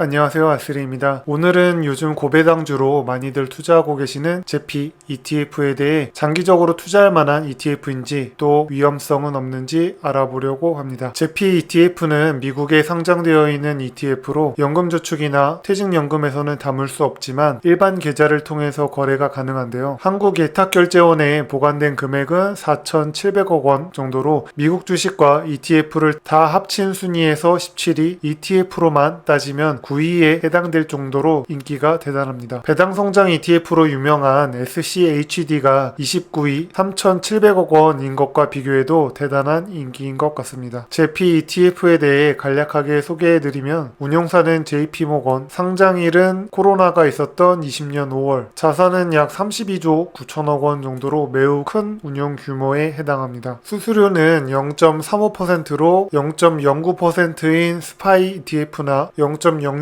안녕하세요, 아스리입니다. 오늘은 요즘 고배당주로 많이들 투자하고 계시는 제피 ETF에 대해 장기적으로 투자할 만한 ETF인지 또 위험성은 없는지 알아보려고 합니다. 제피 ETF는 미국에 상장되어 있는 ETF로 연금저축이나 퇴직연금에서는 담을 수 없지만 일반 계좌를 통해서 거래가 가능한데요. 한국예탁결제원에 보관된 금액은 4,700억 원 정도로 미국 주식과 ETF를 다 합친 순위에서 17위, ETF로만 따지면 9위에 해당될 정도로 인기가 대단합니다. 배당성장 ETF로 유명한 SCHD가 29위 3,700억 원인 것과 비교해도 대단한 인기인 것 같습니다. 제피 ETF에 대해 간략하게 소개해드리면 운용사는 JP모건, 상장일은 코로나가 있었던 20년 5월, 자산은 약 32조 9천억 원 정도로 매우 큰 운용 규모에 해당합니다. 수수료는 0.35%로 0.09%인 스파이 ETF나 0.06%인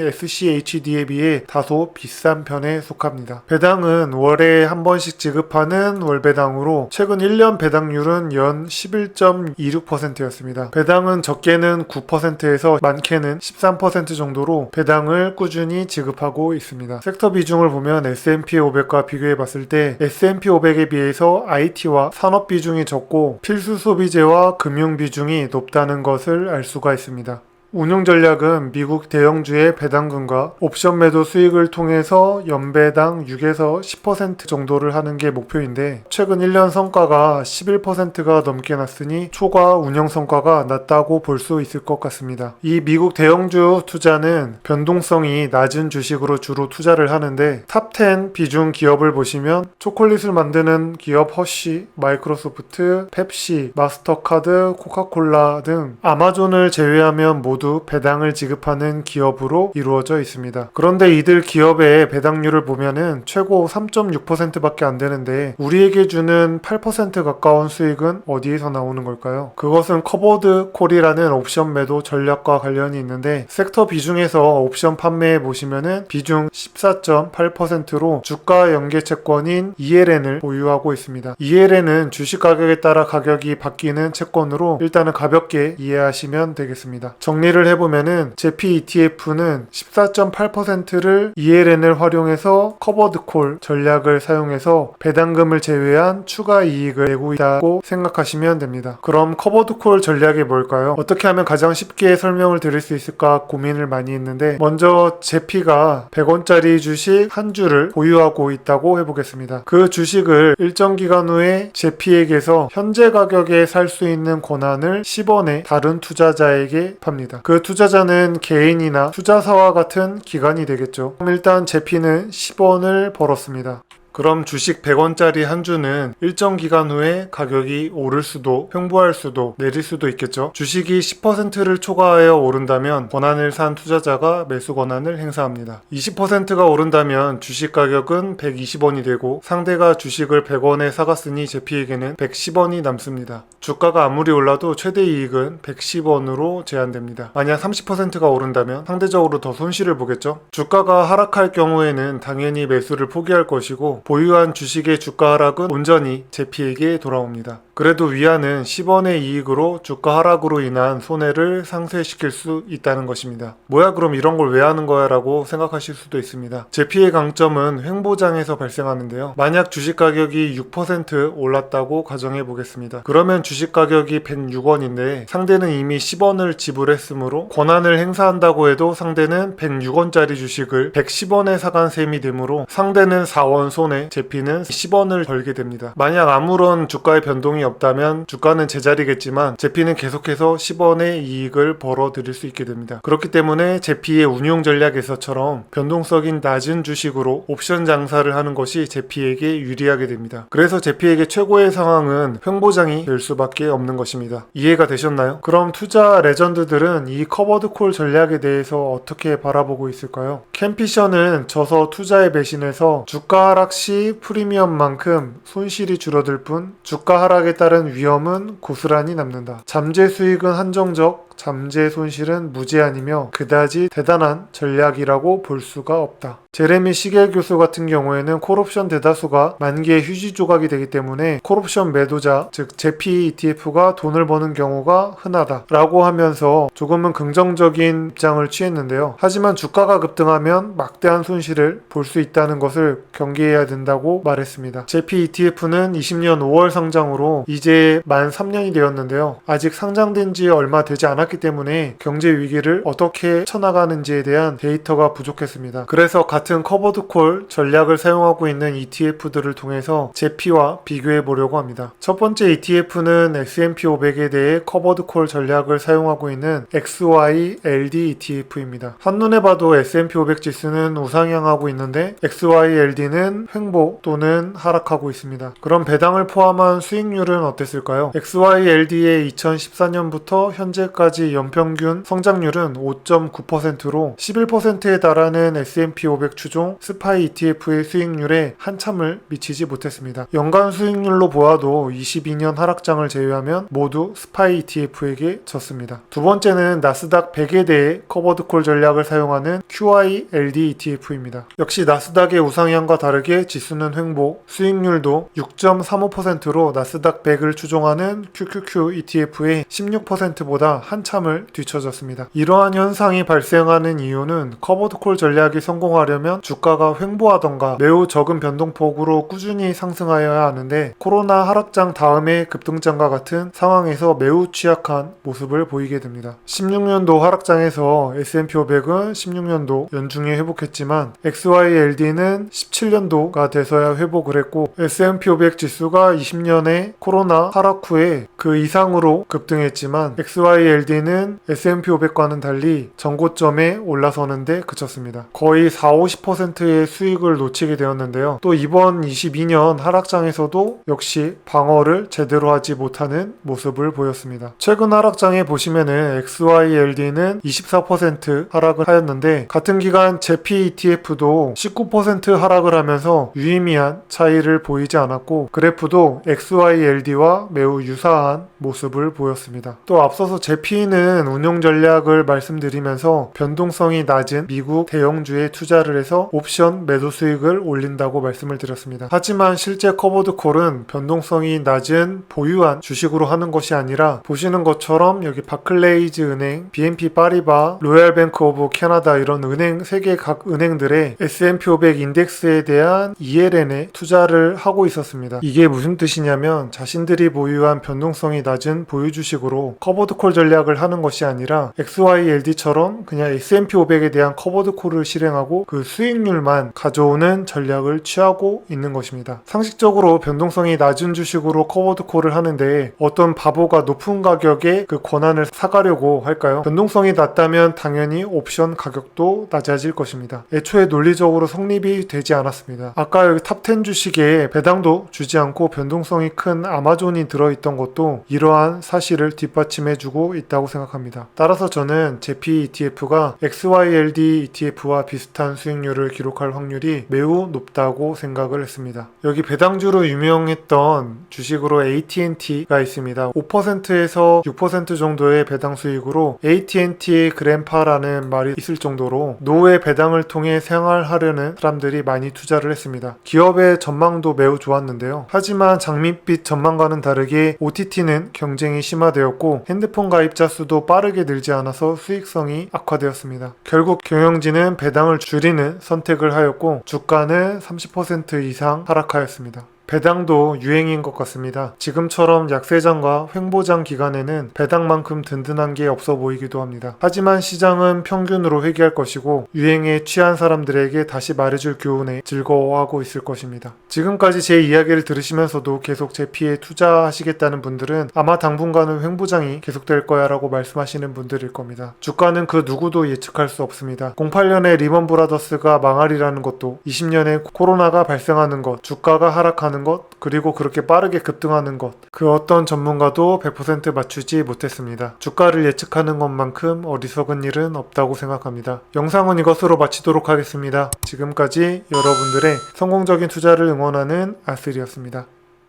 SCHD에 비해 다소 비싼 편에 속합니다. 배당은 월에 한 번씩 지급하는 월배당으로 최근 1년 배당률은 연 11.26%였습니다. 배당은 적게는 9%에서 많게는 13% 정도로 배당을 꾸준히 지급하고 있습니다. 섹터 비중을 보면 S&P 500과 비교해 봤을 때 S&P 500에 비해서 IT와 산업 비중이 적고 필수 소비재와 금융 비중이 높다는 것을 알 수가 있습니다. 운용 전략은 미국 대형주의 배당금과 옵션 매도 수익을 통해서 연배당 6에서 10% 정도를 하는 게 목표인데 최근 1년 성과가 11%가 넘게 났으니 초과 운영 성과가 낮다고 볼 수 있을 것 같습니다. 이 미국 대형주 투자는 변동성이 낮은 주식으로 주로 투자를 하는데 탑10 비중 기업을 보시면 초콜릿을 만드는 기업 허쉬, 마이크로소프트, 펩시, 마스터카드, 코카콜라 등 아마존을 제외하면 모두 배당을 지급하는 기업으로 이루어져 있습니다. 그런데 이들 기업의 배당률을 보면은 최고 3.6%밖에 안 되는데 우리에게 주는 8% 가까운 수익은 어디에서 나오는 걸까요? 그것은 커버드 콜이라는 옵션 매도 전략과 관련이 있는데 섹터 비중에서 옵션 판매해 보시면은 비중 14.8%로 주가 연계 채권인 ELN을 보유하고 있습니다. ELN은 주식 가격에 따라 가격이 바뀌는 채권으로 일단은 가볍게 이해하시면 되겠습니다. 정리를 해보면은 제피 ETF는 14.8%를 ELN을 활용해서 커버드콜 전략을 사용해서 배당금을 제외한 추가 이익을 내고 있다고 생각하시면 됩니다. 그럼 커버드콜 전략이 뭘까요? 어떻게 하면 가장 쉽게 설명을 드릴 수 있을까 고민을 많이 했는데 먼저 제피가 100원짜리 주식 한 주를 보유하고 있다고 해보겠습니다. 그 주식을 일정 기간 후에 제피에게서 현재 가격에 살 수 있는 권한을 10원에 다른 투자자에게 팝니다. 그 투자자는 개인이나 투자사와 같은 기관이 되겠죠. 그럼 일단 제피는 10원을 벌었습니다. 그럼 주식 100원짜리 한 주는 일정 기간 후에 가격이 오를 수도 횡보할 수도 내릴 수도 있겠죠. 주식이 10%를 초과하여 오른다면 권한을 산 투자자가 매수 권한을 행사합니다. 20%가 오른다면 주식 가격은 120원이 되고 상대가 주식을 100원에 사갔으니 제피에게는 110원이 남습니다. 주가가 아무리 올라도 최대 이익은 110원으로 제한됩니다. 만약 30%가 오른다면 상대적으로 더 손실을 보겠죠. 주가가 하락할 경우에는 당연히 매수를 포기할 것이고 보유한 주식의 주가 하락은 온전히 제피에게 돌아옵니다. 그래도 위안은 10원의 이익으로 주가 하락으로 인한 손해를 상쇄시킬 수 있다는 것입니다. 뭐야 그럼 이런 걸 왜 하는 거야 라고 생각하실 수도 있습니다. 제피의 강점은 횡보장에서 발생하는데요. 만약 주식 가격이 6% 올랐다고 가정해 보겠습니다. 그러면 주식 가격이 106원인데 상대는 이미 10원을 지불했으므로 권한을 행사한다고 해도 상대는 106원짜리 주식을 110원에 사간 셈이 되므로 상대는 4원 손해, 제피는 10원을 벌게 됩니다. 만약 아무런 주가의 변동이 없다면 주가는 제자리겠지만 제피는 계속해서 10원의 이익을 벌어들일 수 있게 됩니다. 그렇기 때문에 제피의 운용 전략에서처럼 변동성이 낮은 주식으로 옵션 장사를 하는 것이 제피에게 유리하게 됩니다. 그래서 제피에게 최고의 상황은 횡보장이 될 수밖에 없는 것입니다. 이해가 되셨나요? 그럼 투자 레전드들은 이 커버드콜 전략에 대해서 어떻게 바라보고 있을까요? 캠피션은 져서 투자에 배신해서 주가 하락 시 프리미엄만큼 손실이 줄어들 뿐 주가 하락에 따른 위험은 고스란히 남는다. 잠재 수익은 한정적, 잠재 손실은 무제한이며 그다지 대단한 전략이라고 볼 수가 없다. 제레미 시겔 교수 같은 경우에는 콜옵션 대다수가 만기의 휴지 조각이 되기 때문에 콜옵션 매도자, 즉 JP ETF가 돈을 버는 경우가 흔하다라고 하면서 조금은 긍정적인 입장을 취했는데요. 하지만 주가가 급등하면 막대한 손실을 볼 수 있다는 것을 경계해야 된다고 말했습니다. JP ETF는 20년 5월 상장으로 이제 만 3년이 되었는데요. 아직 상장된 지 얼마 되지 않았기 때문에 경제 위기를 어떻게 쳐나가는지에 대한 데이터가 부족했습니다. 그래서 같은 커버드 콜 전략을 사용하고 있는 ETF들을 통해서 JP와 비교해 보려고 합니다. 첫 번째 ETF는 S&P 500에 대해 커버드 콜 전략을 사용하고 있는 XYLD ETF입니다. 한눈에 봐도 S&P 500 지수는 우상향하고 있는데 XYLD는 횡보 또는 하락하고 있습니다. 그럼 배당을 포함한 수익률은 어땠을까요? XYLD의 2014년부터 현재까지 연평균 성장률은 5.9%로 11%에 달하는 S&P 500 추종 스파이 ETF의 수익률에 한참을 미치지 못했습니다. 연간 수익률로 보아도 22년 하락장을 제외하면 모두 스파이 ETF에게 졌습니다. 두 번째는 나스닥 100에 대해 커버드콜 전략을 사용하는 QYLD ETF입니다. 역시 나스닥의 우상향과 다르게 지수는 횡보, 수익률도 6.35%로 나스닥 100을 추종하는 QQQ ETF의 16%보다 한참을 뒤처졌습니다. 이러한 현상이 발생하는 이유는 커버드콜 전략이 성공하려면 주가가 횡보하던가 매우 적은 변동폭으로 꾸준히 상승하여야 하는데 코로나 하락장 다음의 급등장과 같은 상황에서 매우 취약한 모습을 보이게 됩니다. 16년도 하락장에서 S&P 500은 16년도 연중에 회복했지만 XYLD는 17년도가 돼서야 회복을 했고 S&P 500 지수가 20년에 코로나 하락 후에 그 이상으로 급등했지만 XYLD는 S&P 500과는 달리 전고점에 올라서는데 그쳤습니다. 거의 40-50%의 수익을 놓치게 되었는데요. 또 이번 22년 하락장에서도 역시 방어를 제대로 하지 못하는 모습을 보였습니다. 최근 하락장에 보시면은 XYLD는 24% 하락을 하였는데 같은 기간 JP ETF도 19% 하락을 하면서 유의미한 차이를 보이지 않았고 그래프도 XYLD와 매우 유사한 모습을 보였습니다. 또 앞서서 JP는 운용 전략을 말씀드리면서 변동성이 낮은 미국 대형주에 투자를 해서 옵션 매도 수익을 올린다고 말씀을 드렸습니다. 하지만 실제 커버드 콜은 변동성이 낮은 보유한 주식으로 하는 것이 아니라 보시는 것처럼 여기 바클레이즈 은행, BNP 파리바, 로얄 뱅크 오브 캐나다 이런 은행 세계 각 은행들의 S&P 500 인덱스에 대한 ELN에 투자를 하고 있었습니다. 이게 무슨 뜻이냐면 자신들이 보유한 변동성이 낮은 보유 주식으로 커버드 콜 전략을 하는 것이 아니라 XYLD처럼 그냥 S&P 500에 대한 커버드 콜을 실행하고 그 수익률만 가져오는 전략을 취하고 있는 것입니다. 상식적으로 변동성이 낮은 주식으로 커버드 콜을 하는데 어떤 바보가 높은 가격에 그 권한을 사가려고 할까요? 변동성이 낮다면 당연히 옵션 가격도 낮아질 것입니다. 애초에 논리적으로 성립이 되지 않았습니다. 아까 여기 탑10 주식에 배당도 주지 않고 변동성이 큰 아마존이 들어있던 것도 이러한 사실을 뒷받침해주고 있다고 생각합니다. 따라서 저는 JP ETF가 XYLD ETF와 비슷한 수익률을 기록할 확률이 매우 높다고 생각을 했습니다. 여기 배당주로 유명했던 주식으로 AT&T가 있습니다. 5%에서 6% 정도의 배당 수익으로 AT&T 그랜파라는 말이 있을 정도로 노후의 배당을 통해 생활하려는 사람들이 많이 투자를 했습니다. 기업의 전망도 매우 좋았는데요. 하지만 장밋빛 전망과는 다르게 OTT는 경쟁이 심화되었고 핸드폰 가입자 수도 빠르게 늘지 않아서 수익성이 악화되었습니다. 결국 경영진은 배당을 줄이는 선택을 하였고 주가는 30% 이상 하락하였습니다. 배당도 유행인 것 같습니다. 지금처럼 약세장과 횡보장 기간에는 배당만큼 든든한 게 없어 보이기도 합니다. 하지만 시장은 평균으로 회귀할 것이고 유행에 취한 사람들에게 다시 말해줄 교훈에 즐거워하고 있을 것입니다. 지금까지 제 이야기를 들으시면서도 계속 JP에 투자하시겠다는 분들은 아마 당분간은 횡보장이 계속될 거야 라고 말씀하시는 분들일 겁니다. 주가는 그 누구도 예측할 수 없습니다. 08년에 리먼 브라더스가 망할이라는 것도 20년에 코로나가 발생하는 것, 주가가 하락하는 것, 그리고 그렇게 빠르게 급등하는 것, 그 어떤 전문가도 100% 맞추지 못했습니다. 주가를 예측하는 것만큼 어리석은 일은 없다고 생각합니다. 영상은 이것으로 마치도록 하겠습니다. 지금까지 여러분들의 성공적인 투자를 응원하는 아슬이었습니다.